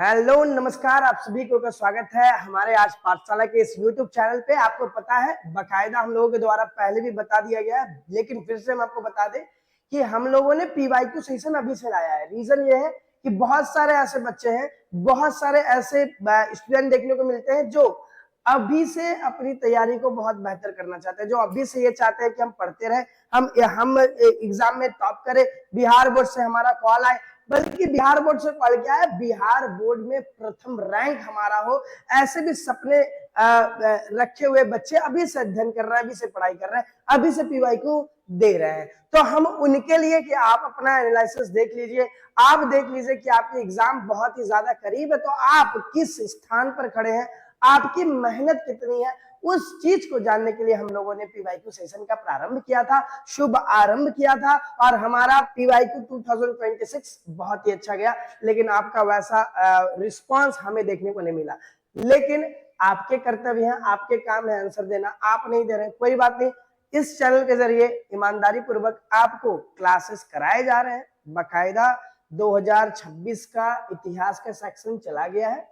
Hello नमस्कार, आप सभी को का स्वागत है हमारे आज पाठशाला के इस YouTube चैनल पे। आपको पता है बकायदा हम लोगों के द्वारा पहले भी बता दिया गया है, लेकिन फिर से हम आपको बता दें कि हम लोगों ने PYQ सेशन अभी से लाया है। रीजन ये है कि बहुत सारे ऐसे बच्चे हैं, बहुत सारे ऐसे स्टूडेंट देखने को मिलते हैं जो अभी से अपनी तैयारी को बहुत बेहतर करना चाहते हैं, जो अभी से ये चाहते हैं कि हम पढ़ते रहे, हम एग्जाम में टॉप करें, बिहार बोर्ड से हमारा कॉल आए, बल्कि बिहार बोर्ड से कॉल क्या है, बिहार बोर्ड में प्रथम रैंक हमारा हो। ऐसे भी सपने रखे हुए बच्चे अभी से अध्ययन कर रहे हैं, अभी से पढ़ाई कर रहे हैं, अभी से PYQ दे रहे हैं। तो हम उनके लिए कि आप अपना एनालिसिस देख लीजिए, आप देख लीजिए कि आपके एग्जाम बहुत ही ज्यादा करीब है, तो आप किस स्थान पर खड़े हैं, आपकी मेहनत कितनी है, उस चीज को जानने के लिए हम लोगों ने PYQ सेशन का प्रारंभ किया था, शुभ आरंभ किया था। और हमारा PYQ 2026 बहुत ही अच्छा गया, लेकिन आपका वैसा रिस्पांस हमें देखने को नहीं मिला। लेकिन आपके कर्तव्य हैं, आपके काम है आंसर देना, आप नहीं दे रहे, कोई बात नहीं। इस चैनल के जरिए ईमानदारी पूर्वक आपको क्लासेस कराए जा रहे हैं। बकायदा 2026 का इतिहास का सेक्शन चला गया है,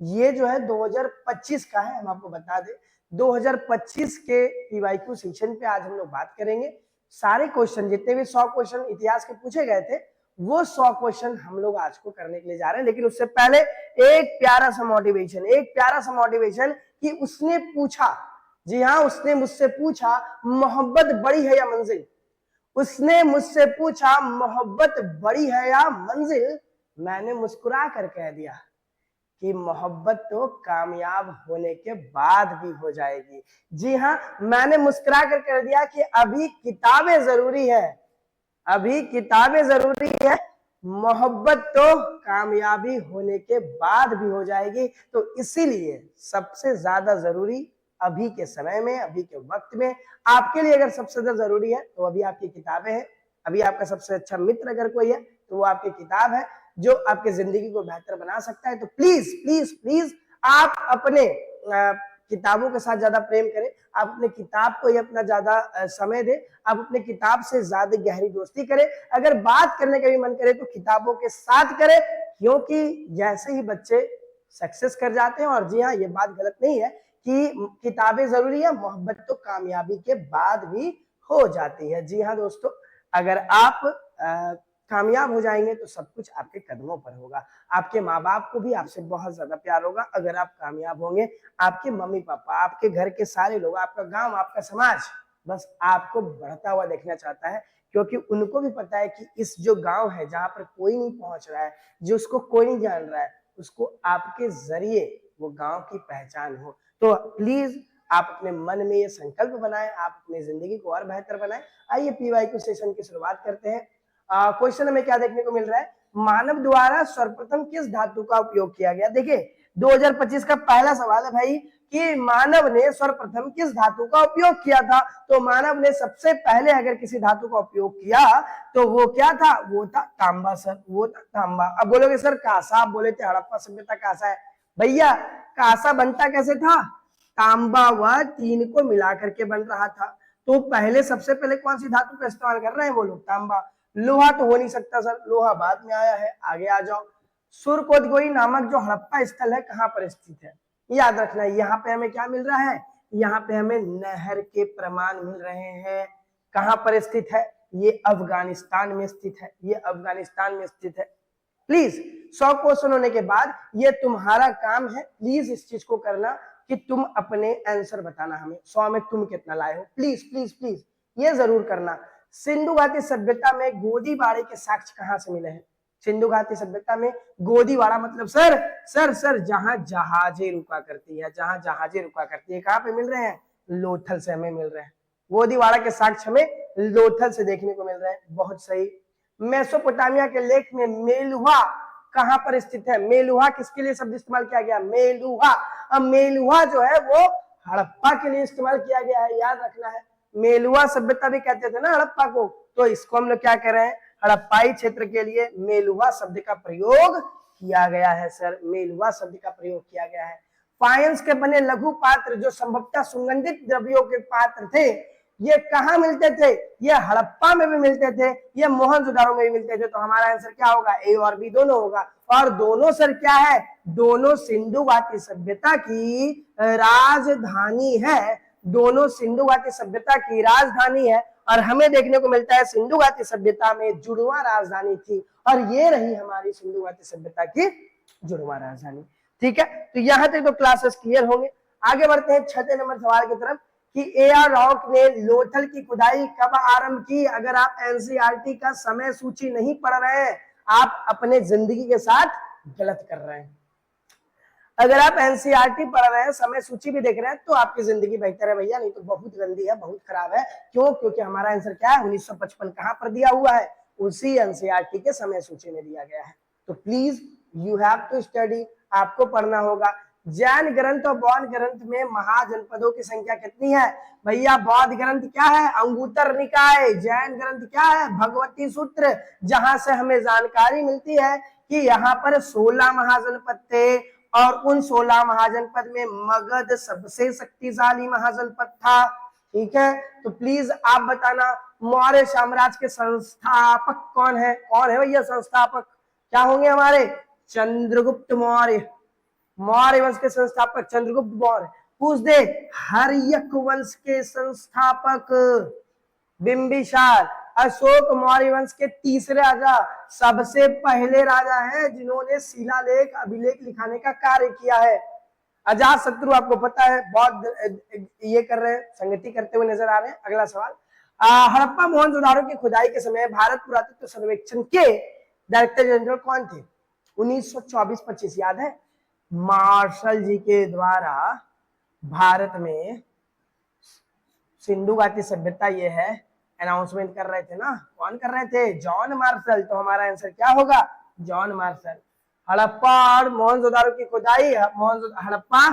ये जो है 2025 का है। हम आपको बता दें 2025 के PYQ सेशन पे आज हम लोग बात करेंगे। सारे क्वेश्चन, जितने भी 100 क्वेश्चन इतिहास के पूछे गए थे, वो 100 क्वेश्चन हम लोग आज को करने के लिए जा रहे हैं। लेकिन उससे पहले एक प्यारा सा मोटिवेशन कि उसने पूछा, जी हाँ, उसने मुझसे पूछा मोहब्बत बड़ी है या मंजिल। उसने मुझसे पूछा मोहब्बत बड़ी है या मंजिल। मैंने मुस्कुरा कर कह दिया कि मोहब्बत तो कामयाब होने के बाद भी हो जाएगी। जी हाँ, मैंने मुस्कुरा कर कह दिया कि अभी किताबें जरूरी है, अभी किताबें जरूरी है, मोहब्बत तो कामयाबी होने के बाद भी हो जाएगी। तो इसीलिए सबसे ज्यादा जरूरी अभी के समय में, अभी के वक्त में आपके लिए अगर सबसे ज्यादा जरूरी है तो अभी आपकी किताबें हैं। अभी आपका सबसे अच्छा मित्र अगर कोई है तो वो आपकी किताब है, जो आपकी जिंदगी को बेहतर बना सकता है। तो प्लीज प्लीज प्लीज आप अपने किताबों के साथ ज्यादा प्रेम करें, आप अपने किताब को ही अपना ज्यादा समय दें, आप अपने किताब से ज्यादा गहरी दोस्ती करें। अगर बात करने का भी मन करे तो किताबों के साथ करें, क्योंकि जैसे ही बच्चे सक्सेस कर जाते हैं, और जी हाँ, ये बात गलत नहीं है कि किताबें जरूरी है, मोहब्बत तो कामयाबी के बाद भी हो जाती है। जी हाँ दोस्तों, अगर आप कामयाब हो जाएंगे तो सब कुछ आपके कदमों पर होगा। आपके माँ बाप को भी आपसे बहुत ज्यादा प्यार होगा अगर आप कामयाब होंगे। आपके मम्मी पापा, आपके घर के सारे लोग, आपका गांव, आपका समाज बस आपको बढ़ता हुआ देखना चाहता है, क्योंकि उनको भी पता है कि इस जो गांव है जहां पर कोई नहीं पहुंच रहा है, जो उसको कोई नहीं जान रहा है, उसको आपके जरिए वो गांव की पहचान हो। तो प्लीज आप अपने मन में ये संकल्प बनाएं, आप अपनी जिंदगी को और बेहतर बनाएं। आइए PYQ सेशन की शुरुआत करते हैं। क्वेश्चन हमें क्या देखने को मिल रहा है, मानव द्वारा सर्वप्रथम किस धातु का उपयोग किया गया। देखिए 2025 का पहला सवाल है भाई कि मानव ने सर्वप्रथम किस धातु का उपयोग किया था। तो मानव ने सबसे पहले अगर किसी धातु का उपयोग किया तो वो क्या था, वो था तांबा सर, वो था तांबा। अब बोलोगे सर कांसा, आप बोले थे हड़प्पा सभ्यता कांसा है। भैया कांसा बनता कैसे था, तांबा व टीन को मिला करके बन रहा था। तो पहले सबसे पहले कौन सी धातु का इस्तेमाल कर रहे हैं वो लोग, तांबा। लोहा तो हो नहीं सकता सर, लोहा बाद में आया है। आगे आ जाओ, सुरकोटगोई नामक जो हड़प्पा स्थल है कहां पर स्थित है, याद रखना है। यहाँ पे हमें क्या मिल रहा है, यहाँ पे हमें नहर के प्रमाण मिल रहे हैं। कहां पर स्थित है, ये अफगानिस्तान में स्थित है, ये अफगानिस्तान में स्थित है। प्लीज 100 क्वेश्चन होने के बाद ये तुम्हारा काम है, प्लीज इस चीज को करना कि तुम अपने आंसर बताना हमें, 100 में तुम कितना लाए हो। प्लीज प्लीज प्लीज ये जरूर करना। सिंधु घाटी सभ्यता में गोदीबाड़े के साक्ष्य कहां से मिले हैं। सिंधु घाटी सभ्यता में गोदीबाड़ा मतलब सर सर सर जहां जहाजें रुका करती है, जहां जहाजें रुका करती है, कहां पे मिल रहे हैं, लोथल से हमें मिल रहे हैं। गोदीबाड़ा के साक्ष्य हमें लोथल से देखने को मिल रहे हैं। बहुत सही। मेसोपोटामिया के लेख में मेलुहा कहां पर स्थित है। मेलुहा किसके लिए शब्द इस्तेमाल किया गया, मेलुहा। अब मेलुहा जो है वो हड़प्पा के लिए इस्तेमाल किया गया है, याद रखना है। मेलुहा सभ्यता भी कहते थे ना हड़प्पा को, तो इसको हम लोग क्या कर रहे हैं, हड़प्पाई क्षेत्र के लिए मेलुहा शब्द का प्रयोग किया गया है सर, मेलुहा शब्द का प्रयोग किया गया है। फाइंस के बने लघु पात्र जो संभवतः सुगंधित द्रव्यों के पात्र थे, ये कहाँ मिलते थे? ये हड़प्पा में भी मिलते थे, ये मोहनजोदारो में भी मिलते थे। तो हमारा आंसर क्या होगा? ए और बी दोनों होगा। और दोनों सर क्या है? दोनों सिंधु घाटी सभ्यता की राजधानी है। दोनों सिंधु घाटी सभ्यता की राजधानी है। और हमें देखने को मिलता है सिंधु घाटी सभ्यता में जुड़वा राजधानी थी, और ये रही हमारी सिंधु घाटी सभ्यता की जुड़वा राजधानी। ठीक है, तो यहां तक तो क्लासेस क्लियर होंगे। आगे बढ़ते हैं 6 नंबर सवाल की तरफ कि ए.आर. रॉक ने लोथल की खुदाई कब आरंभ की? अगर आप एनसीईआरटी का समय सूची नहीं पढ़ रहे हैं, आप अपने जिंदगी के साथ गलत कर रहे हैं। अगर आप एनसीईआरटी पढ़ रहे हैं, समय सूची भी देख रहे हैं, तो आपकी जिंदगी बेहतर है भैया, नहीं तो बहुत गंदी है, बहुत खराब है। क्यों? क्योंकि हमारा आंसर क्या है? 1955 कहां पर दिया हुआ है? उसी एनसीईआरटी के समय सूची में दिया गया है। तो please you have to study, आपको पढ़ना होगा। जैन ग्रंथ और बौद्ध ग्रंथ में महाजनपदों की संख्या कितनी है? भैया बौद्ध ग्रंथ क्या है? अंगुत्तर निकाय। जैन ग्रंथ क्या है? भगवती सूत्र। जहां से हमें जानकारी मिलती है कि यहाँ पर 16 महाजनपद थे, और उन 16 महाजनपद में मगध सबसे शक्तिशाली महाजनपद था। ठीक है, तो प्लीज आप बताना मौर्य साम्राज्य के संस्थापक कौन है? कौन है भैया संस्थापक? क्या होंगे हमारे? चंद्रगुप्त मौर्य। मौर्य वंश के संस्थापक चंद्रगुप्त मौर्य। पूछ दे हर्यक वंश के संस्थापक बिंबिसार। अशोक मौर्य वंश के तीसरे राजा, सबसे पहले राजा हैं जिन्होंने शिलालेख अभिलेख लिखाने का कार्य किया है। अजात शत्रु आपको पता है, बहुत ये कर रहे हैं, संगति करते हुए नजर आ रहे हैं। अगला सवाल, हड़प्पा मोहनजोदारो की खुदाई के समय भारत पुरातत्व सर्वेक्षण के डायरेक्टर जनरल कौन थे? 1924-25 याद है? मार्शल जी के द्वारा भारत में सिंधु घाटी सभ्यता ये है अनाउंसमेंट कर रहे थे ना। कौन कर रहे थे? John Marshall. तो हमारा आंसर क्या होगा? John Marshall. हड़प्पा और मोहनजोदारो की खुदाई, हड़प्पा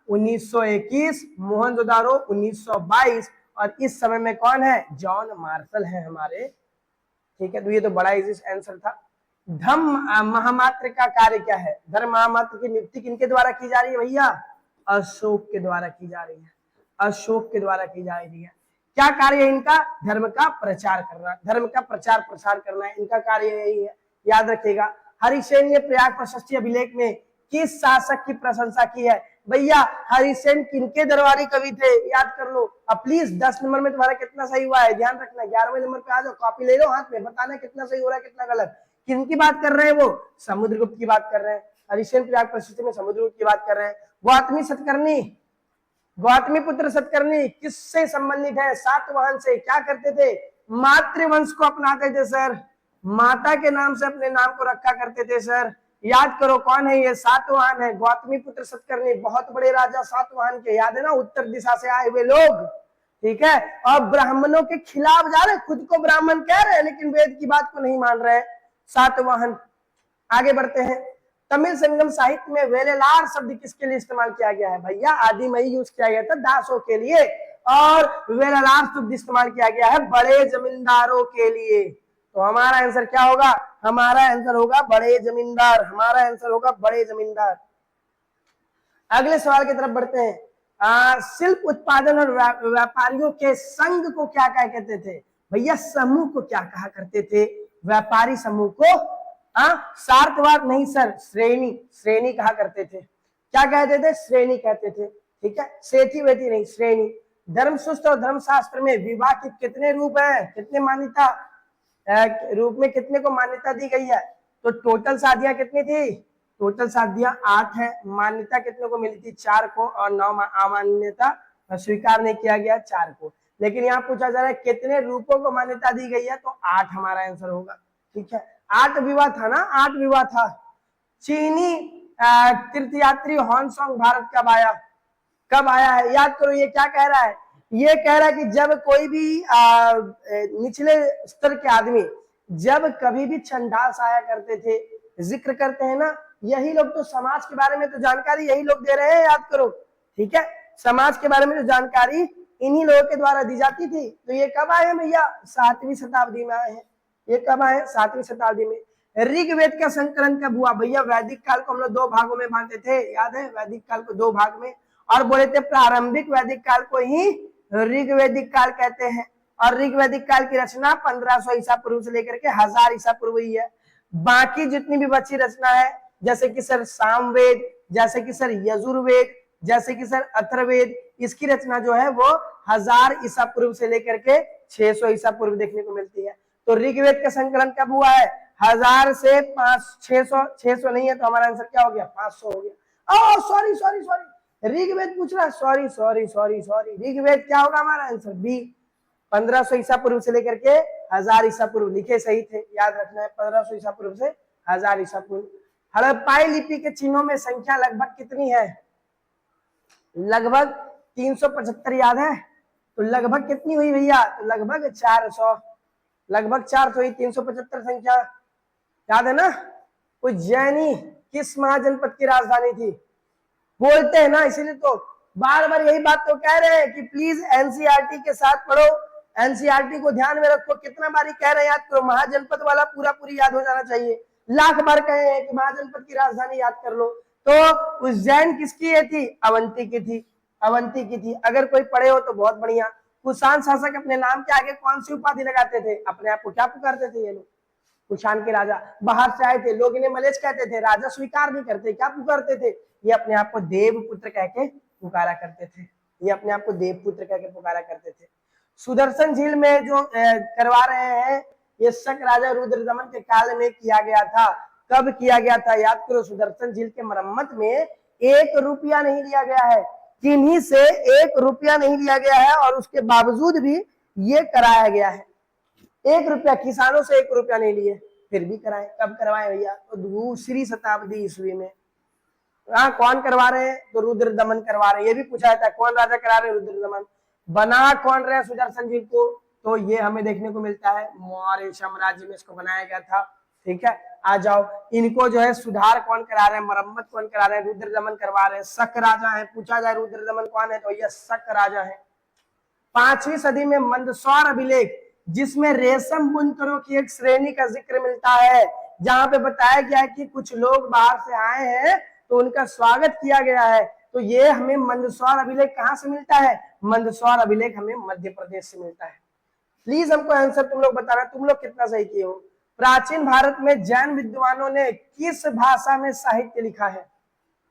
1921, मोहनजोदारो 1922, और इस समय में कौन है? जॉन मार्शल है हमारे। ठीक है, तो ये तो बड़ा इजी आंसर था। धम्म महामात्र का कार्य क्या है? धर्म महामात्र की नियुक्ति किनके द्वारा की जा रही है भैया? अशोक के द्वारा की जा रही है। अशोक के द्वारा की जा रही है। क्या कार्य है इनका? धर्म का प्रचार करना, धर्म का प्रचार प्रसार करना है इनका कार्य, यही है, याद रखिएगा। हरिसेन ने प्रयाग प्रशस्ति अभिलेख में किस शासक की प्रशंसा की है? भैया हरिसेन किनके दरबारी कवि थे? याद कर लो। अब प्लीज 10 नंबर में तुम्हारा कितना सही हुआ है ध्यान रखना। 11वें नंबर पे आ जाओ, कॉपी ले लो हाथ में, बताना कितना सही हो रहा है कितना गलत। किनकी बात कर रहे हैं? वो समुद्रगुप्त की बात कर रहे हैं। हरिसेन प्रयाग प्रशस्ति में समुद्रगुप्त की बात कर रहे हैं। गौतमी सतकर्णी, गौतमी पुत्र सतकर्णी किससे संबंधित है? सातवाहन से। क्या करते थे? मातृवंश को अपनाते थे सर, माता के नाम से अपने नाम को रखा करते थे सर। याद करो कौन है ये? सातवाहन है। गौतमी पुत्र सतकर्णी बहुत बड़े राजा सातवाहन के, याद है ना, उत्तर दिशा से आए हुए लोग। ठीक है, और ब्राह्मणों के खिलाफ जा रहे, खुद को ब्राह्मण कह रहे हैं लेकिन वेद की बात को नहीं मान रहे। सातवाहन। आगे बढ़ते हैं। तमिल संगम साहित्य में वेलेलार शब्द किसके लिए इस्तेमाल किया गया है? भैया आदिमई यूज किया गया था दासों के लिए, और वेलेलार शब्द इस्तेमाल किया गया है बड़े जमींदारों के लिए। तो हमारा आंसर क्या होगा? हमारा आंसर होगा बड़े जमींदार। हमारा आंसर होगा बड़े जमींदार। अगले सवाल की तरफ बढ़ते हैं। शिल्प उत्पादन और व्यापारियों के संघ को क्या कहा करते थे? भैया समूह को क्या कहा करते थे? व्यापारी समूह को सार्थवाद नहीं सर, श्रेणी, श्रेणी कहा करते थे। क्या कहते थे? श्रेणी कहते थे। ठीक है, सेठी बेटी नहीं, श्रेणी। धर्मसूत्र और धर्मशास्त्र में विवाह के कितने रूप है? कितने मान्यता रूप में कितने को मान्यता दी गई है? तो टोटल शादियां कितनी थी? टोटल शादियां 8 है। मान्यता कितने को मिली थी? 4 को, और 9 अमान्यता स्वीकार नहीं किया गया 4 को। लेकिन यहाँ पूछा जा रहा है कितने रूपों को मान्यता दी गई है, तो 8 हमारा आंसर होगा। ठीक है, 8 विवाह था ना, 8 विवाह था। चीनी तीर्थयात्री हॉन्सॉन्ग भारत कब आया? कब आया है? याद करो, ये क्या कह रहा है? ये कह रहा है कि जब कोई भी निचले स्तर के आदमी जब कभी भी छंडास आया करते थे, जिक्र करते हैं ना, यही लोग तो समाज के बारे में तो जानकारी यही लोग दे रहे हैं, याद करो। ठीक है, समाज के बारे में जो जानकारी इन्हीं लोगों के द्वारा दी जाती थी। तो ये कब आए हैं भैया? 7वीं शताब्दी में आए हैं। ये कब आए? 7वीं शताब्दी में। ऋग्वेद का संकलन कब हुआ? भैया वैदिक काल को हम लोग 2 भागों में बांटते थे, याद है? वैदिक काल को 2 भाग में, और बोले थे प्रारंभिक वैदिक काल को ही ऋग्वैदिक काल कहते हैं। और ऋग्वैदिक काल की रचना 1500 ईसा पूर्व से लेकर के 1000 ईसा पूर्व ही है। बाकी जितनी भी बची रचना है, जैसे कि सर सामवेद, जैसे कि सर यजुर्वेद, जैसे कि सर अथर्ववेद, इसकी रचना जो है वो 1000 ईसा पूर्व से लेकर के 600 ईसा पूर्व देखने को मिलती है। तो ऋग्वेद का संकलन कब हुआ है? 1000 से 600 नहीं है तो हमारा आंसर क्या हो गया? 500 हो गया। Oh sorry sorry sorry, Rigveda पूछ रहा है, sorry sorry sorry sorry, Rigveda क्या होगा हमारा आंसर? बी। 1500 ईसा पूर्व से लेकर के 1000 ईसा पूर्व, लिखे सही थे, याद रखना है 1500 ईसा पूर्व से 1000 ईसा पूर्व। हड़प्पाई लिपि के चिन्हों में संख्या लगभग कितनी है? लगभग 375 याद है, तो लगभग कितनी हुई भैया? तो लगभग 400, लगभग 400 हुई। 375 संख्या याद है ना। उज्जैनी किस महाजनपद की राजधानी थी? बोलते हैं ना, इसीलिए तो बार बार यही बात तो कह रहे हैं कि प्लीज एनसीईआरटी के साथ पढ़ो, एनसीईआरटी को ध्यान में रखो। कितना बारी कह रहे हैं याद करो, महाजनपद वाला पूरा पूरी याद हो जाना चाहिए। लाख बार कहे हैं कि महाजनपद की राजधानी याद कर लो। तो उज्जैन किसकी ये थी? अवंती की थी, अवंती की थी। अगर कोई पढ़े हो तो बहुत बढ़िया। कुषाण शासक अपने नाम के आगे कौन सी उपाधि लगाते थे? अपने आप को क्या पुकारते थे ये लोग? कुषाण के राजा। बाहर से आए थे, लोग इन्हें मलेच कहते थे, राजा स्वीकार नहीं करते, क्या पुकारते थे? ये अपने आप को देवपुत्र कह के पुकारा करते थे, ये अपने आप को देवपुत्र कह के पुकारा करते थे। सुदर्शन झील में जो करवा रहे हैं, ये शक राजा रुद्रदमन के काल में किया गया था। कब किया गया था? याद करो, सुदर्शन झील के मरम्मत में 1 रुपया नहीं लिया गया है, किन्हीं से 1 रुपया नहीं लिया गया है, और उसके बावजूद भी ये कराया गया है। 1 रुपया, किसानों से 1 रुपया नहीं लिए, फिर भी कराए। कब करवाए भैया? तो दूसरी शताब्दी ईस्वी में। कौन करवा रहे हैं? तो रुद्रदमन करवा रहे हैं। ये भी पूछा जाता है कौन राजा करा रहे हैं? रुद्रदमन। बना कौन रहे सुदर्शन झील को? तो ये हमें देखने को मिलता है मौर्य साम्राज्य में इसको बनाया गया था। ठीक है, आ जाओ। इनको जो है सुधार कौन करा रहे हैं, मरम्मत कौन करा रहे हैं? रुद्रदमन करवा रहे हैं। शक राजा है। पूछा जाए रुद्रदमन कौन है, तो ये शक राजा है। 5वीं सदी में मंदसौर अभिलेख, जिसमें रेशम बुनकरों की एक श्रेणी का जिक्र मिलता है, जहां पे बताया गया है कि कुछ लोग बाहर से आए हैं तो उनका स्वागत किया गया है। तो ये हमें मंदसौर अभिलेख कहां से मिलता है? मंदसौर अभिलेख हमें मध्य प्रदेश से मिलता है। प्लीज हमको आंसर तुम लोग बताना, तुम लोग कितना सही किए हो। प्राचीन भारत में जैन विद्वानों ने किस भाषा में साहित्य लिखा है?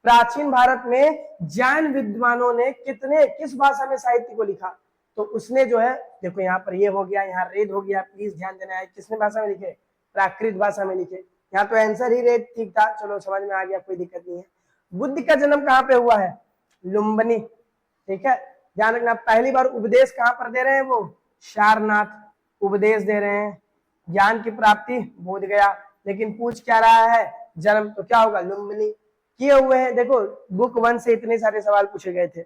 प्राचीन भारत में जैन विद्वानों ने किस भाषा में साहित्य को लिखा? तो उसने जो है, देखो यहाँ पर ये हो गया, यहाँ रेद हो गया, प्लीज ध्यान देना है। किसने भाषा में लिखे? प्राकृत भाषा में लिखे। यहाँ तो आंसर ही रेद ठीक था, चलो समझ में आ गया, कोई दिक्कत नहीं है। बुद्ध का जन्म कहाँ पे हुआ है? लुम्बिनी। ठीक है, ध्यान रखना। पहली बार उपदेश कहाँ पर दे रहे हैं? वो सारनाथ उपदेश दे रहे हैं। ज्ञान की प्राप्ति बोध गया, लेकिन पूछ क्या रहा है? जन्म, तो क्या होगा? लुम्बिनी किए हुए हैं। देखो बुक 1 से इतने सारे सवाल पूछे गए थे,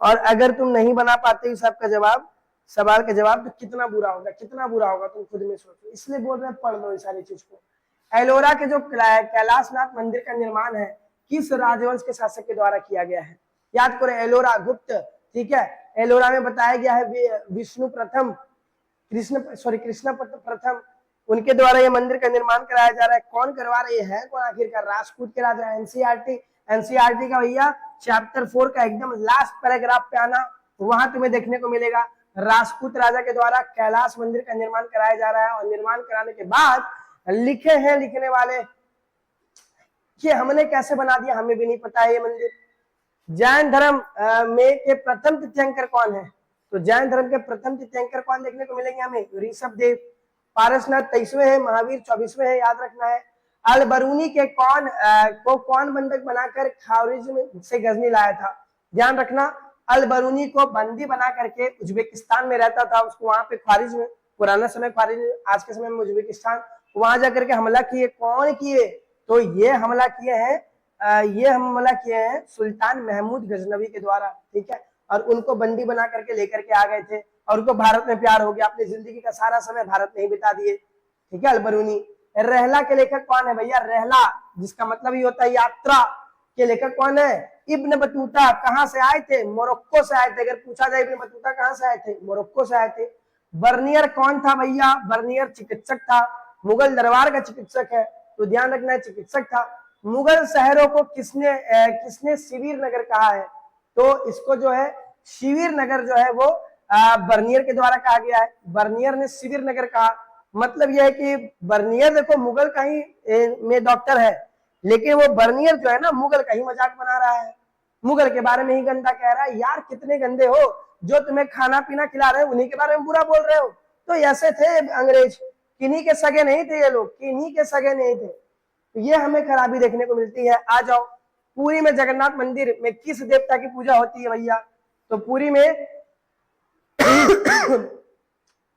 और अगर तुम नहीं बना पाते सबका जवाब, सवाल का जवाब, तो कितना बुरा होगा, कितना बुरा होगा, तुम खुद में सोचो। इसलिए बोल रहे पढ़ लो इस सारी चीज को। एलोरा के जो कैलाशनाथ मंदिर का निर्माण है, किस राजवंश के शासक के द्वारा किया गया है? याद करो, एलोरा गुप्त। ठीक है, एलोरा में बताया गया है विष्णु प्रथम, कृष्ण प्रथम, उनके द्वारा ये मंदिर का निर्माण कराया जा रहा है। कौन करवा रहे हैं? कौन आखिरकार? राजपूत के राजा। एनसीईआरटी का भैया चैप्टर 4 का एकदम लास्ट पैराग्राफ पे आना, वहां तुम्हें देखने को मिलेगा राजपूत राजा के द्वारा कैलाश मंदिर का निर्माण कराया जा रहा है। और निर्माण कराने के बाद लिखे हैं लिखने वाले कि हमने कैसे बना दिया, हमें भी नहीं पता है ये मंदिर। जैन धर्म में के प्रथम तीर्थंकर कौन है? तो जैन धर्म के प्रथम तीर्थंकर कौन देखने को मिलेंगे हमें? ऋषभ देव। पारसनाथ 23वें है, महावीर 24वें है, याद रखना है। अल बरूनी के कौन बंधक बनाकर खारिज से गजनी लाया था? ध्यान रखना, अल बरूनी को बंदी बना करके उज्बेकिस्तान में रहता था, उसको वहां पे खारिज में, पुराना समय खारिज, आज के समय में उज्बेकिस्तान, वहां जाकर के हमला किए। कौन किए? तो ये हमला किए हैं सुल्तान महमूद गजनवी के द्वारा। ठीक है, और उनको बंदी बना करके लेकर के आ गए थे, और उनको भारत में प्यार हो गया, अपनी जिंदगी का सारा समय भारत में ही बिता दिए। ठीक है, अलबरूनी। रहला के लेखक कौन है भैया? रहला, जिसका मतलब ही होता है यात्रा, के लेखक कौन है? Ibn Battuta. कहां से आए थे? मोरक्को से आए थे। अगर पूछा जाए इब्न बतूता कहां से आए थे? मोरक्को से आए थे। बर्नियर कौन था भैया? बर्नियर चिकित्सक था, मुगल दरबार का चिकित्सक है, तो ध्यान रखना है, चिकित्सक था। मुगल शहरों को किसने शिविर नगर कहा है? तो इसको जो है शिविर नगर जो है वो बर्नियर के द्वारा कहा गया है। बर्नियर ने शिविर नगर कहा, मतलब यह है कि बर्नियर देखो मुगल का ही में डॉक्टर है, लेकिन वो बर्नियर जो है ना मुगल का ही मजाक बना रहा है, मुगल के बारे में ही गंदा कह रहा है। यार कितने गंदे हो, जो तुम्हें खाना पीना खिला रहे हो उन्हीं के बारे में बुरा बोल रहे हो। तो ऐसे थे अंग्रेज, किन्हीं के सगे नहीं थे ये लोग, किन्हीं के सगे नहीं थे। तो ये हमें खराबी देखने को मिलती है। आ जाओ, पुरी में जगन्नाथ मंदिर में किस देवता की पूजा होती है भैया? तो पुरी में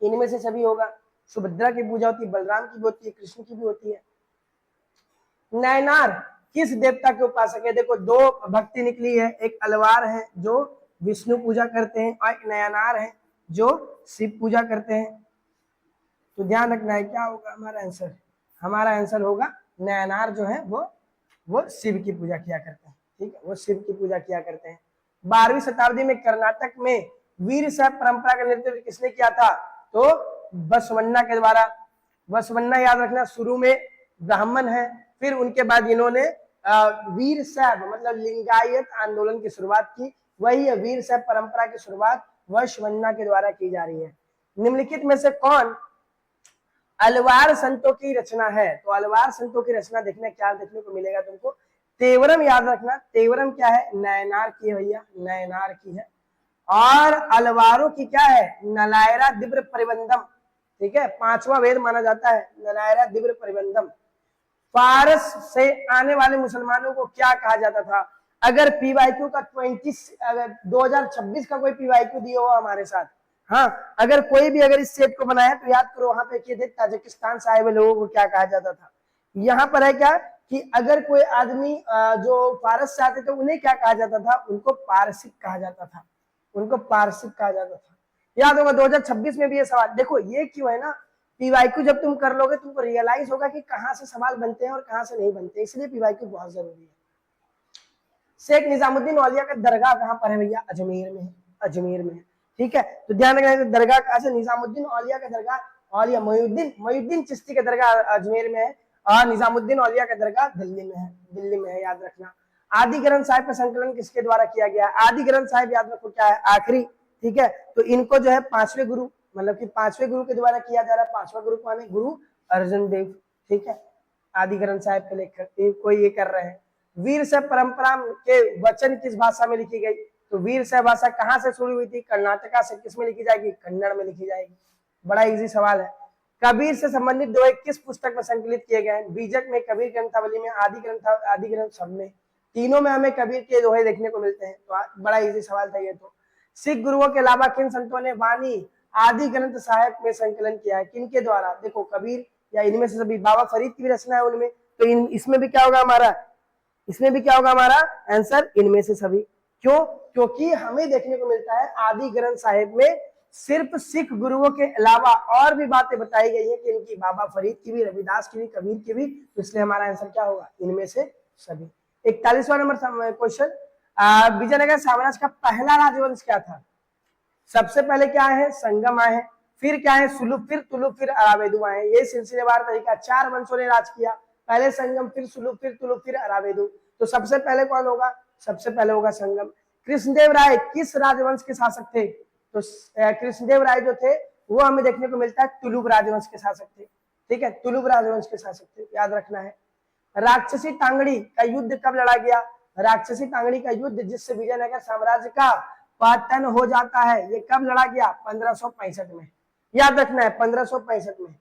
इनमें से सभी होगा, सुभद्रा की पूजा होती है, बलराम की भी होती है, कृष्ण की भी होती है। नयनार किस देवता के उपासक है? देखो दो भक्ति निकली है, एक अलवार है जो विष्णु पूजा करते हैं और एक नयनार है जो शिव पूजा करते हैं। तो ध्यान रखना है क्या होगा हमारा आंसर। हमारा आंसर होगा नयनार जो है वो शिव की पूजा किया करते हैं। ठीक है, वो शिव की पूजा किया करते हैं। 12वीं शताब्दी में कर्नाटक में वीर शैव परंपरा का नेतृत्व किसने किया था? तो बसवन्ना के द्वारा। बसवन्ना याद रखना, शुरू में ब्राह्मण है, फिर उनके बाद इन्होंने वीर शैव मतलब लिंगायत आंदोलन की शुरुआत की। वही है वीर शैव परंपरा की शुरुआत बसवन्ना के द्वारा की जा रही है। निम्नलिखित में से कौन अलवार संतों की रचना है? तो अलवार संतों की रचना देखने क्या देखने को मिलेगा तुमको? तेवरम याद रखना, तेवरम क्या है? नयनार की है भैया, नयनार की है। और अलवारों की क्या है? नलायरा दिव्य परिबंधम। ठीक है, 5वां वेद माना जाता है नलायरा दिव्य परिबंधम। फारस से आने वाले मुसलमानों को क्या कहा जाता था? अगर पीवाईक्यू का 2026 का कोई पीवाईक्यू दिया हो हमारे साथ, हाँ, अगर कोई भी अगर इस सेट को बनाया तो याद करो वहां पे देख ताजिकिस्तान से आए हुए लोगों को क्या कहा जाता था। यहाँ पर है क्या कि अगर कोई आदमी जो फारस से आते थे उन्हें क्या कहा जाता था? उनको पारसिक कहा जाता था, उनको पारसिक कहा जाता था। याद होगा 2026 में भी ये सवाल। देखो ये क्यों है ना, पीवाईक्यू जब तुम कर लोगे तुमको रियलाइज होगा कि कहाँ से सवाल बनते हैं और कहाँ से नहीं बनते, इसलिए पीवाईक्यू बहुत जरूरी है। शेख निजामुद्दीन औलिया का दरगाह कहाँ पर है भैया? अजमेर में है, अजमेर में है। ठीक है, तो ध्यान रखना दरगाह कहाँ से? निजामुद्दीन औलिया का दरगाह औलिया मोहिउद्दीन चिश्ती का दरगाह अजमेर में है और निजामुद्दीन औलिया का दरगाह दिल्ली में है, दिल्ली में है, याद रखना। आदि ग्रंथ साहिब का संकलन किसके द्वारा किया गया? आदि ग्रंथ साहिब याद रखो क्या है? आखिरी। ठीक है, तो इनको जो है 5वें गुरु मतलब कि 5वें गुरु के द्वारा किया जा रहा है। 5वां गुरु कौन है? गुरु अर्जन देव। ठीक है, आदि ग्रंथ साहिब के लेखक कोई ये कर रहे हैं। वीर शैव परंपरा के वचन किस भाषा में लिखी गई? तो वीर शैव भाषा कहाँ से शुरू हुई थी? कर्नाटका से। किस में लिखी जाएगी? कन्नड़ में लिखी जाएगी। बड़ा इजी सवाल है। कबीर से संबंधित दोहे किस पुस्तक में संकलित किए गए हैं? बीजक में, कबीर ग्रंथावली में, आदि ग्रंथ सब में। तीनों में हमें कबीर के दोहे देखने को मिलते हैं। तो बड़ा इजी सवाल था ये। तो सिख गुरुओं के अलावा किन संतों ने वाणी आदि ग्रंथ साहिब में संकलन किया है? किनके द्वारा? देखो कबीर या इनमें से सभी। बाबा फरीद की भी रचना है उनमें, तो इसमें भी क्या होगा हमारा? इसमें भी क्या होगा हमारा आंसर? इनमें से सभी। क्यों? क्योंकि हमें देखने को मिलता है आदि ग्रंथ साहिब में सिर्फ सिख गुरुओं के अलावा और भी बातें बताई गई हैं कि इनकी बाबा फरीद की भी, रविदास की भी, कबीर की भी। तो इसलिए हमारा आंसर क्या होगा? इनमें से सभी। 41वां नंबर क्वेश्चन, विजयनगर साम्राज्य का पहला राजवंश क्या था? सबसे पहले क्या है? संगम आए हैं, फिर क्या है? सुलुभ, फिर तुलुभ, फिर अरावेदु आए हैं। ये सिलसिलेवार तरीका। 4 वंशों ने राज किया, पहले संगम, फिर सुलुभ, फिर तुलुभ, फिर अरावेदु। तो सबसे पहले कौन होगा? सबसे पहले होगा संगम। कृष्णदेव राय किस राजवंश के शासक थे? तो कृष्णदेव राय जो थे वो हमें देखने को मिलता है तुलुभ राजवंश के शासक थे। ठीक है, तुलुभ राजवंश के शासक थे, याद रखना है। राक्षसी तांगड़ी का युद्ध कब लड़ा गया? राक्षसी तांगड़ी का युद्ध जिससे विजयनगर साम्राज्य का पतन हो जाता है, ये कब लड़ा गया? 1565 में। याद रखना है 1565 में।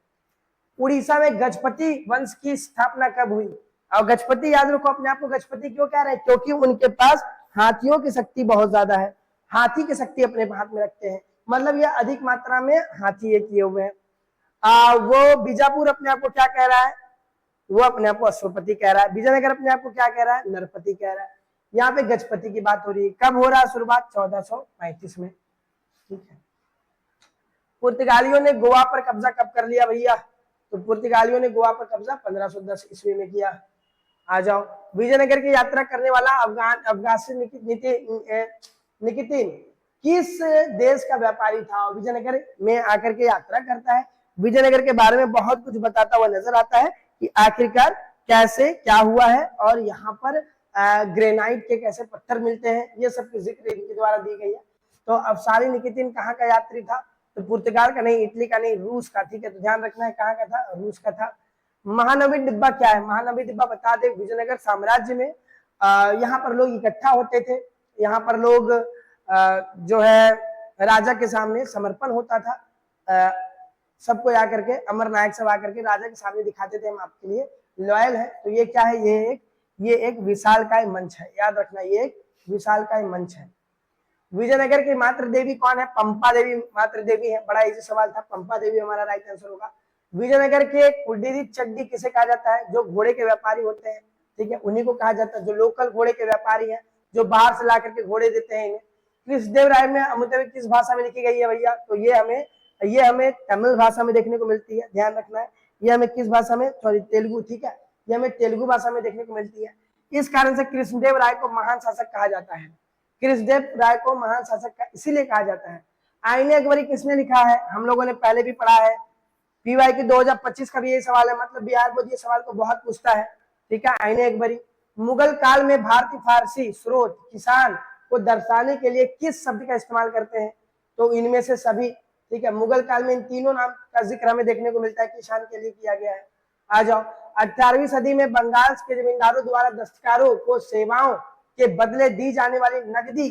उड़ीसा में गजपति वंश की स्थापना कब हुई? और गजपति याद रखो, अपने आप को गजपति क्यों कह रहे हैं? क्योंकि उनके पास हाथियों की शक्ति बहुत ज्यादा है, हाथी की शक्ति अपने हाथ में रखते हैं, मतलब ये अधिक मात्रा में हाथी ये किए हुए हैं। वो बीजापुर अपने आप को क्या कह रहा है? वो अपने आप को अश्वपति कह रहा है। विजयनगर अपने आप को क्या कह रहा है? नरपति कह रहा है। यहाँ पे गजपति की बात हो रही है। कब हो रहा है शुरुआत? 1435 में। ठीक है, पुर्तगालियों ने गोवा पर कब्जा कब कर लिया भैया? तो पुर्तगालियों ने गोवा पर कब्जा 1510 ईस्वी में किया। आ जाओ, विजयनगर की यात्रा करने वाला अफगासी निकितिन किस देश का व्यापारी था? विजयनगर में आकर के यात्रा करता है, विजयनगर के बारे में बहुत कुछ बताता हुआ नजर आता है कि आखिरकार कैसे क्या हुआ है और यहाँ पर ग्रेनाइट के कैसे पत्थर मिलते हैं, ये सब की जिक्र इनके द्वारा दी गई है। तो अफसारी निकितिन कहाँ का यात्री था? तो पुर्तगाल का नहीं, इटली का नहीं, रूस का। ठीक है, तो ध्यान रखना है कहाँ का था, रूस का था। महानवी डिब्बा क्या है? महानवी डिब्बा बता दे, विजयनगर साम्राज्य में यहाँ पर लोग इकट्ठा होते थे, यहाँ पर लोग जो है राजा के सामने समर्पण होता था, सबको आकर के अमर नायक सब आकर के राजा के सामने दिखाते थे हम आपके लिए लॉयल है। तो ये क्या है? ये एक विशालकाय मंच है, याद रखना, ये एक विशालकाय मंच है। विजयनगर की मातृ देवी कौन है? पंपा देवी मातृ देवी है। बड़ा इजी सवाल था, पंपा देवी हमारा राइट आंसर होगा। विजयनगर के कुलडीरी चड्डी किसे कहा जाता है? जो घोड़े के व्यापारी होते हैं, ठीक है, उन्हीं को कहा जाता है, जो लोकल घोड़े के व्यापारी हैं, जो बाहर से ला करके घोड़े देते हैं इन्हें। कृष्णदेव राय में अमृतवी किस भाषा में लिखी गई है भैया? तो ये हमें तमिल भाषा में देखने को मिलती है, ध्यान रखना है। ये हमें किस भाषा में? सॉरी, तेलुगु। ठीक है, ये हमें तेलुगु भाषा में देखने को मिलती है। इस कारण से कृष्णदेव राय को महान शासक कहा जाता है। कृष्णदेव राय को महान शासक इसीलिए कहा जाता है। आईने अकबरी किसने लिखा है? हम लोगों ने पहले भी पढ़ा है, पीवाई की 2025 का भी ये सवाल है, मतलब बिहार बोर्ड ये सवाल को बहुत पूछता है। ठीक है, आईने अकबरी। मुगल काल में भारतीय फारसी स्रोत किसान को दर्शाने के लिए किस शब्द का इस्तेमाल करते हैं? तो इनमें से सभी। ठीक है, मुगल काल में इन तीनों नाम का जिक्र हमें देखने को मिलता है, किसान के लिए किया गया है। आ जाओ, 18वीं सदी में बंगाल के जमींदारों द्वारा दस्तकारों को सेवाओं के बदले दी जाने वाली नकदी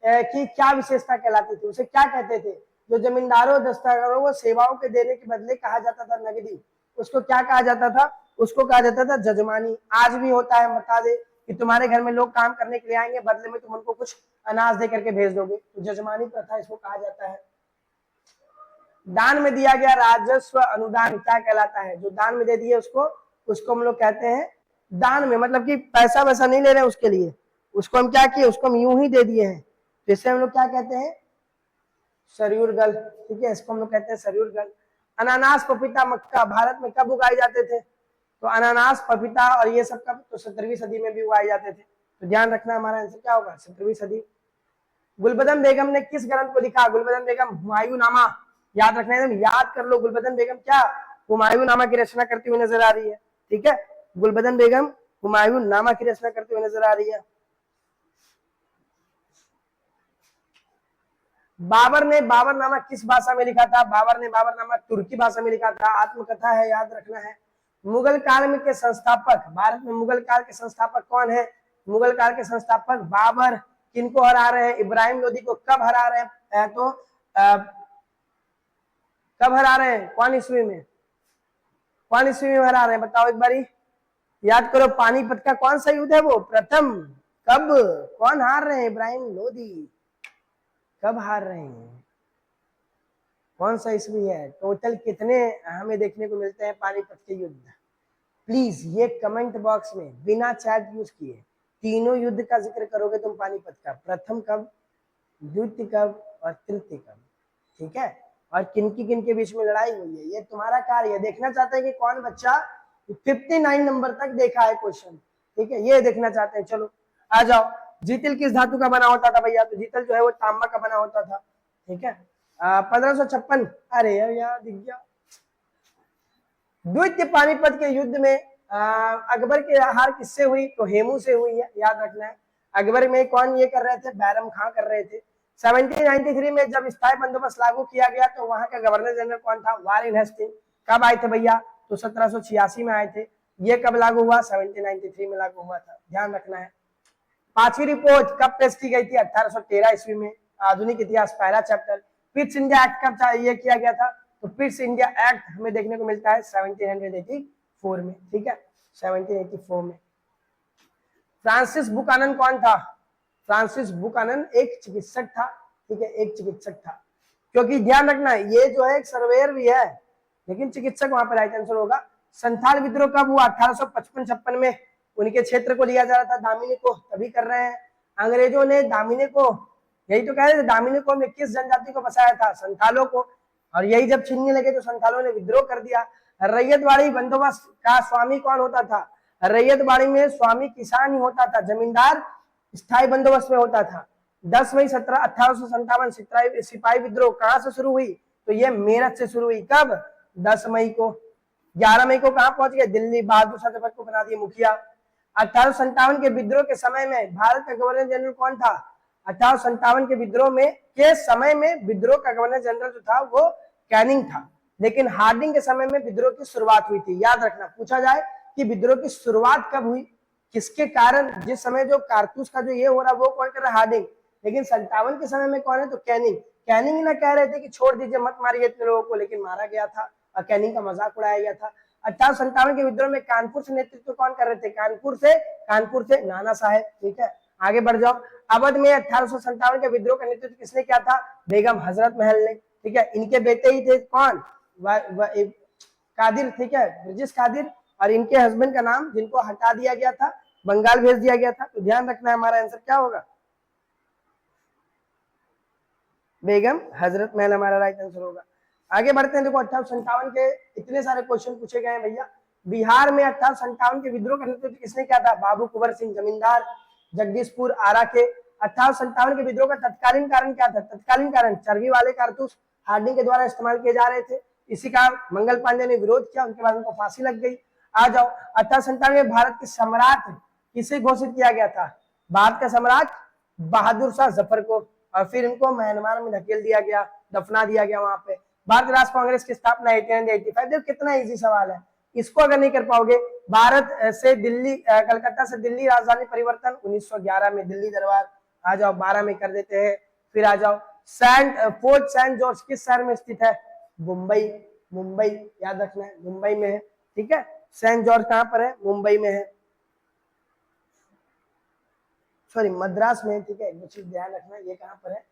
की क्या विशेषता कहलाती थी? उसे क्या कहते थे? जो जमींदारों दस्तकारों को सेवाओं के देने के बदले कहा जाता था नकदी, उसको क्या कहा जाता था? उसको कहा जाता था जजमानी। आज भी होता है, बता दे कि तुम्हारे घर में लोग काम करने के लिए आएंगे, बदले में तुम उनको कुछ अनाज दे करके भेज दोगे, तो जजमानी प्रथा इसको कहा जाता है। दान में दिया गया राजस्व अनुदान क्या कहलाता है? जो दान में दे दिए उसको हम लोग कहते हैं दान में, मतलब कि पैसा वैसा नहीं ले रहे उसके लिए, उसको हम क्या किए? उसको हम यूं ही दे दिए हैं, तो इसे हम लोग क्या कहते हैं? सरयूर गल। ठीक है, इसको हम लोग कहते हैं सरयूर गल। अनानास, पपीता, मक्का भारत में कब उगाए जाते थे? तो अनानास, पपीता और ये सब कब? तो 17वीं सदी में भी उगाए जाते थे। तो ध्यान रखना, हमारा आंसर क्या होगा? 17वीं सदी। गुलबदन बेगम ने किस ग्रंथ को लिखा? गुलबदन बेगम हुमायूंनामा, याद रखना है, याद कर लो। गुलबदन बेगम क्या हुमायूंनामा की रचना करती हुई नजर आ रही है। ठीक है, गुलबदन बेगम हुमायूंनामा की रचना करते हुए नजर आ रही है। बाबर ने बाबरनामा किस भाषा में लिखा था? बाबर ने बाबरनामा तुर्की भाषा में लिखा था। आत्मकथा है, याद रखना है। मुगल काल में के संस्थापक, भारत में मुगल काल के संस्थापक कौन है? मुगल काल के संस्थापक बाबर। किनको हरा रहे हैं? इब्राहिम लोदी को। कब हरा रहे हैं? तो कब हरा रहे हैं? कौन ईस्वी में? कौन ईस्वी में हरा रहे हैं? बताओ एक बारी, याद करो। पानीपत का कौन सा युद्ध है वो? प्रथम। कब? कौन हार रहे हैं? इब्राहिम लोदी। कब हार रहे हैं? कौन सा ईस्वी है? टोटल कितने हमें देखने को मिलते हैं पानीपत के युद्ध? प्लीज ये कमेंट बॉक्स में बिना चैट यूज किए तीनों युद्ध का जिक्र करोगे तुम पानीपत का। प्रथम कब, द्वितीय कब और तृतीय कब? ठीक है, और किन के बीच में लड़ाई हुई है, ये तुम्हारा कार्य है। देखना चाहते हैं कि कौन बच्चा 59 नंबर तक देखा है क्वेश्चन। ठीक है, ये देखना चाहते हैं। चलो आ जाओ। जीतल किस धातु का बना होता था भैया? तो जीतल जो है वो तांबा का बना होता था। ठीक है, 1556। अरे यार दिख गया। द्वितीय पानीपत के युद्ध में अकबर की हार किससे हुई? तो हेमू से हुई है, याद रखना है। अकबर में कौन ये कर रहे थे? बैरम खां कर रहे थे। 1793 में जब स्थायी बंदोबस्त लागू किया गया तो वहां का गवर्नर जनरल कौन था? Warren Hasting. कब आए थे भैया? तो 1786 में आए थे। ये कब लागू हुआ? 1793 में लागू हुआ था, ध्यान रखना है। पांचवी रिपोर्ट कब पेश की गई थी? 1813 ईस्वी में। आधुनिक इतिहास पहला चैप्टर। पिट्स इंडिया एक्ट कब ये किया गया था? तो पिट्स इंडिया एक्ट हमें देखने को मिलता है 1784 में। ठीक है, 1784 में। फ्रांसिस बुकानन कौन था? फ्रांसिस बुकानन एक चिकित्सक था। ठीक है, एक चिकित्सक था, क्योंकि ध्यान रखना ये जो है एक सर्वेयर भी है, लेकिन चिकित्सक वहां पर राइट आंसर होगा। संथाल विद्रोह कब हुआ? 1855-56 में। उनके क्षेत्र को लिया जा रहा था दामिनी को, तभी कर रहे हैं। अंग्रेजों ने दामिनी को, यही तो कह रहे थे, दामिनी को हमने किस जनजाति को बसाया था? संथालों को। और यही जब छीनने लगे तो संथालों ने विद्रोह कर दिया। रैयतवाड़ी बंदोबस्त का स्वामी कौन होता था? रैयतवाड़ी में स्वामी किसान ही होता था, जमींदार स्थायी बंदोबस्त में होता था। 10 मई 1857 सिपाही विद्रोह कहां से शुरू हुई? तो ये मेरठ से शुरू हुई। कब? 10 मई को। 11 मई को कहां पहुंच गए? दिल्ली। बहादुर शाह जफर को बना दिए मुखिया। 1857 के विद्रोह के समय में भारत का गवर्नर जनरल कौन था? 1857 के विद्रोह में के समय में विद्रोह का गवर्नर जनरल जो था वो कैनिंग था, लेकिन हार्डिंग के समय में विद्रोह की शुरुआत हुई थी। याद रखना, पूछा जाए कि विद्रोह की शुरुआत कब हुई, किसके कारण, जिस समय जो कारतूस का जो ये हो रहा वो कौन कर रहा है, हार्डिंग। लेकिन 57 के समय में कौन है, तो कैनिंग। कैनिंग ना कह रहे थे कि छोड़ दीजिए, मत मारिए इतने लोगों को, लेकिन मारा गया था और कैनिंग का मजाक उड़ाया गया था। 1857 के विद्रोह में कानपुर से नेतृत्व कौन कर रहे थे, कानपुर से नाना साहेब। ठीक है, आगे बढ़ जाओ। अवध में 1857 के विद्रोह का नेतृत्व किसने किया था, बेगम हजरत महल ने। ठीक है, इनके बेटे ही थे कौन, कादिर। ठीक है, ब्रिजेश कादिर, और इनके हस्बैंड का नाम जिनको हटा दिया गया था, बंगाल भेज दिया गया था। तो ध्यान रखना है, हमारा आंसर क्या होगा, बेगम हजरत महल हमारा राइट आंसर होगा। आगे बढ़ते हैं। देखो 1857 के इतने सारे क्वेश्चन पूछे गए हैं भैया। बिहार में 1857 के विद्रोह का नेतृत्व किसने किया था, बाबू कुंवर सिंह जमींदार, जगदीशपुर आरा के। 1857 के विद्रोह का तत्कालीन कारण क्या था, तत्कालीन कारण चर्बी वाले कारतूस हार्डिंग के द्वारा इस्तेमाल किए जा रहे थे, इसी का मंगल पांडे ने विरोध किया, उनके बाद उनको फांसी लग गई। आ जाओ, 1857 में भारत के सम्राट किसे घोषित किया गया था, भारत का सम्राट बहादुर शाह जफर को, और फिर इनको म्यांमार में धकेल दिया गया, दफना दिया गया वहां पे। भारत राष्ट्र कांग्रेस की स्थापना 1885। देखो कितना इजी सवाल है, इसको अगर नहीं कर पाओगे। भारत से दिल्ली, कलकत्ता से दिल्ली राजधानी परिवर्तन 1911 में, दिल्ली दरबार। आ जाओ 12 में कर देते हैं। फिर आ जाओ, फोर्ट सेंट जॉर्ज किस शहर में स्थित है, मुंबई। मुंबई याद रखना है, मुंबई में है। ठीक है, सेंट जॉर्ज कहां पर है, मुंबई में है, सॉरी मद्रास में। ठीक है, एक चीज ध्यान रखना, ये कहां पर है,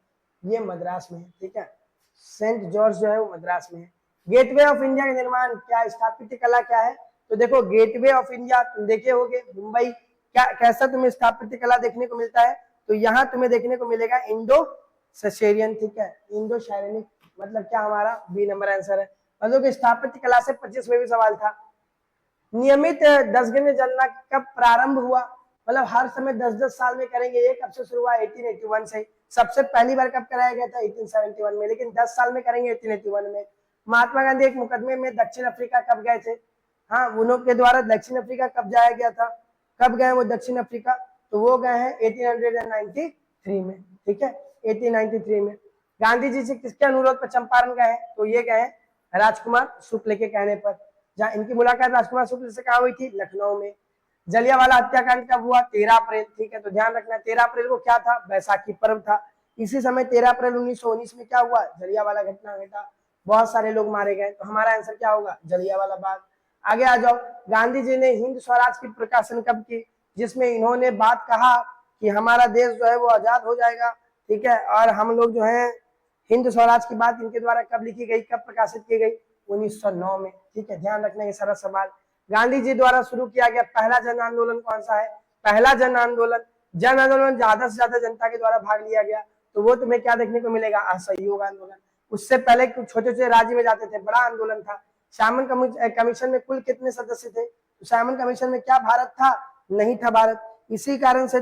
ये मद्रास में है। ठीक है, सेंट जॉर्ज जो है वो मद्रास में है। गेटवे ऑफ इंडिया का निर्माण क्या, स्थापत्य कला क्या है, तो देखो गेटवे ऑफ इंडिया तुम देखे होगे मुंबई, क्या कैसा तुम्हें स्थापत्य कला देखने को मिलता है, तो यहाँ तुम्हें देखने को मिलेगा इंडो सशेरियन। ठीक है, इंडो शैरिनिक, मतलब क्या हमारा बी नंबर आंसर है। मतलब स्थापत्य कला से 25 में भी सवाल था। नियमित 10 गिने गणना कब प्रारंभ हुआ, मतलब हर समय 10-10 साल में करेंगे, ये कब से शुरू हुआ, 1881 से। सबसे पहली बार कब कराया गया था, 1871 में, लेकिन 10 साल में करेंगे 1881 में। महात्मा गांधी एक मुकदमे में दक्षिण अफ्रीका कब गए थे, हाँ उन्हों के द्वारा दक्षिण अफ्रीका कब जाया गया था, कब गए वो दक्षिण अफ्रीका, तो वो गए हैं 1893 में। ठीक है, 1893 में। गांधी जी से किसके अनुरोध पर चंपारण गए हैं, तो ये गए राजकुमार शुक्ल के कहने पर। जहां इनकी मुलाकात राजकुमार शुक्ल से कहा हुई थी, लखनऊ में। जलियांवाला हत्याकांड कब हुआ, 13 अप्रैल। ठीक है, तो ध्यान रखना 13 अप्रैल को क्या था, बैसाखी पर्व था। इसी समय 13 अप्रैल 1919 में क्या हुआ, जलियांवाला घटना घटा, बहुत सारे लोग मारे गए। तो हमारा आंसर क्या होगा, जलियांवाला बाग। आगे आ जाओ, गांधी जी ने हिंद स्वराज की प्रकाशन कब की, जिसमें इन्होंने बात कहा कि हमारा देश जो है वो आजाद हो जाएगा। ठीक है, और हम लोग जो है हिंद स्वराज की बात इनके द्वारा कब लिखी गई, कब प्रकाशित की गई, 1909 में। ठीक है, ध्यान रखना ये सारा सवाल। गांधी जी द्वारा शुरू किया गया पहला जन आंदोलन कौन सा है, पहला जन आंदोलन ज्यादा से ज्यादा जनता के द्वारा भाग लिया गया, तो वो तुम्हें क्या देखने को मिलेगा, असहयोग आंदोलन। उससे पहले कुछ छोटे छोटे राज्य में जाते थे, बड़ा आंदोलन था। साइमन कमीशन में कुल कितने सदस्य थे, तो साइमन कमीशन में क्या भारत था, नहीं था भारत। इसी कारण से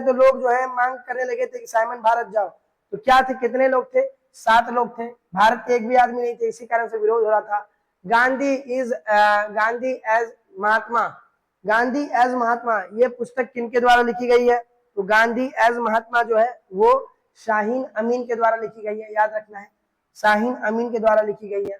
तो लोग जो है मांग करने लगे थे कि साइमन भारत जाओ। तो क्या थे, कितने लोग थे, 7 लोग थे, भारत के एक भी आदमी नहीं थे, इसी कारण से विरोध हो रहा था। गांधी एज महात्मा, ये पुस्तक किनके द्वारा लिखी गई है, तो गांधी एज महात्मा जो है वो शाहीन अमीन के द्वारा लिखी गई है, याद रखना है, शाहीन अमीन के द्वारा लिखी गई है।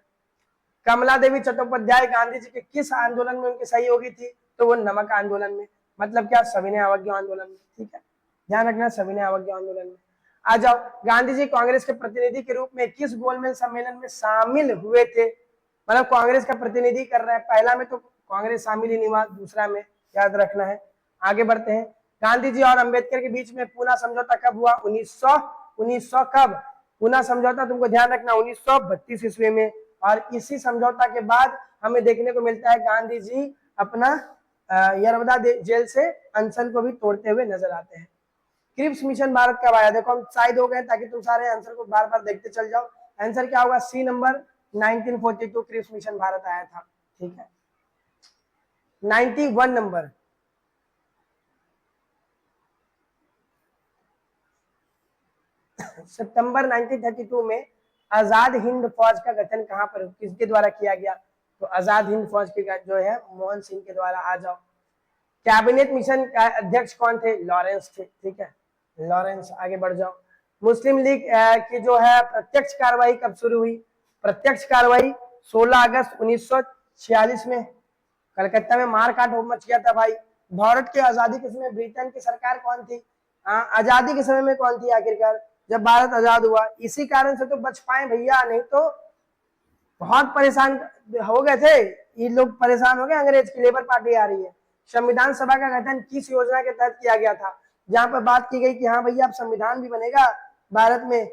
कमला देवी चट्टोपाध्याय गांधी जी के किस आंदोलन में उनकी सहयोगी थी, तो वो नमक आंदोलन में, मतलब क्या, सविनय अवज्ञा आंदोलन में। ठीक है, ध्यान रखना, सविनय अवज्ञा आंदोलन में। आ जाओ, गांधी जी कांग्रेस के प्रतिनिधि के रूप में किस गोलमेज सम्मेलन में शामिल हुए थे, मतलब कांग्रेस का प्रतिनिधि कर रहे हैं, पहला में तो कांग्रेस शामिल ही नहीं हुआ, दूसरा में, याद रखना है। आगे बढ़ते हैं, गांधी जी और अंबेडकर के बीच में पूना समझौता कब हुआ, 1900 कब, पूना समझौता तुमको ध्यान रखना 1932 ईस्वी में। और इसी समझौता के बाद हमें देखने को मिलता है गांधी जी अपना यरवदा जेल से अनशन को भी तोड़ते हुए नजर आते हैं। क्रिप्स मिशन भारत कब आया, देखो हम शायद हो गए ताकि तुम सारे आंसर को बार बार देखते चल जाओ। आंसर क्या होगा, C number, 1942 Cripps mission Bharat आया था। ठीक है, 91 नंबर। सितंबर 1932 में आजाद हिंद फौज का गठन कहां पर, किसके द्वारा किया गया, तो आजाद हिंद फौज के जो है मोहन सिंह के द्वारा। आ जाओ, कैबिनेट मिशन का अध्यक्ष कौन थे? लॉरेंस थे। ठीक है, लॉरेंस। आगे बढ़ जाओ। मुस्लिम लीग की जो है प्रत्यक्ष कार्रवाई कब शुरू हुई? प्रत्यक्ष कार्रवाई 16 अगस्त 1946 में कलकत्ता में मार काट मच गया था भाई। भारत की आजादी के समय ब्रिटेन की सरकार कौन थी? आजादी के समय में कौन थी आखिरकार जब भारत आजाद हुआ? इसी कारण से तो बच पाए भैया, नहीं तो बहुत परेशान हो गए थे। ये लोग परेशान हो गए, अंग्रेज की लेबर पार्टी आ रही है। संविधान सभा का गठन किस योजना के तहत किया गया था? जहां पर बात की गई कि हाँ भैया अब संविधान भी बनेगा भारत में,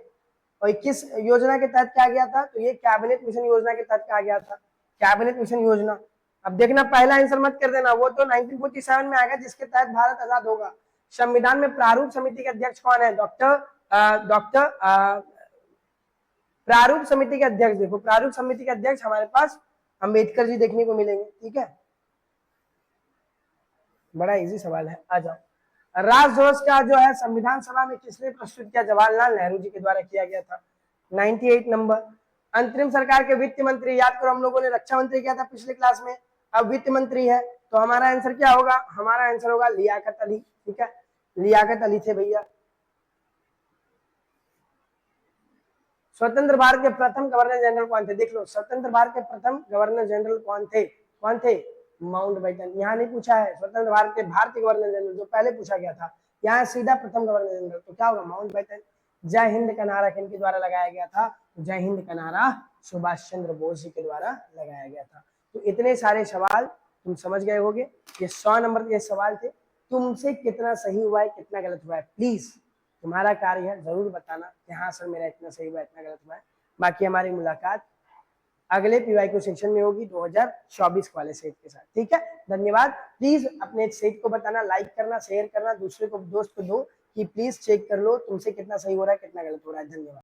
और किस योजना के तहत किया गया था? तो ये कैबिनेट मिशन योजना के तहत किया गया था, कैबिनेट मिशन योजना। अब देखना, पहला आंसर मत कर देना, वो तो 1947 में आएगा जिसके तहत भारत आजाद होगा। संविधान में प्रारूप समिति के अध्यक्ष कौन है? डॉक्टर प्रारूप समिति के अध्यक्ष, देखो प्रारूप समिति के अध्यक्ष हमारे पास अंबेडकर जी देखने को मिलेंगे। ठीक है, बड़ा इजी सवाल है, आ जाओ। राष्ट्रध्वज का जो है संविधान सभा में किसने प्रस्तुत किया? जवाहरलाल नेहरू जी के द्वारा किया गया था। 98 नंबर। अंतरिम सरकार के वित्त मंत्री, याद करो हम लोगों ने रक्षा मंत्री किया था पिछले क्लास में, अब वित्त मंत्री है, तो हमारा आंसर क्या होगा? हमारा आंसर होगा लियाकत अली। ठीक है, लियाकत अली थे भैया। स्वतंत्र भारत के प्रथम गवर्नर जनरल कौन थे? देख लो, स्वतंत्र भारत के प्रथम गवर्नर जनरल कौन थे? कौन थे? माउंटबेटन। यहाँ नहीं पूछा है स्वतंत्र भारत के भारतीय गवर्नर जनरल, जो पहले पूछा गया था, यहाँ सीधा प्रथम गवर्नर जनरल, तो क्या होगा? माउंटबेटन। जय हिंद का नारा किनके द्वारा लगाया गया था? जय हिंद का नारा सुभाष चंद्र बोस जी के द्वारा लगाया गया था। तो इतने सारे सवाल तुम समझ गए होगे। ये 100 नंबर के सवाल थे। तुमसे कितना सही हुआ है, कितना गलत हुआ है, प्लीज तुम्हारा कार्य है जरूर बताना कि हाँ सर मेरा इतना सही हुआ, इतना गलत हुआ है। बाकी हमारी मुलाकात अगले पीवाईक्यू सेक्शन में होगी 2024 वाले सेट के साथ। ठीक है, धन्यवाद। प्लीज अपने सेट को बताना, लाइक करना, शेयर करना, दूसरे को दोस्त को दो कि प्लीज चेक कर लो तुमसे कितना सही हो रहा है, कितना गलत हो रहा है। धन्यवाद।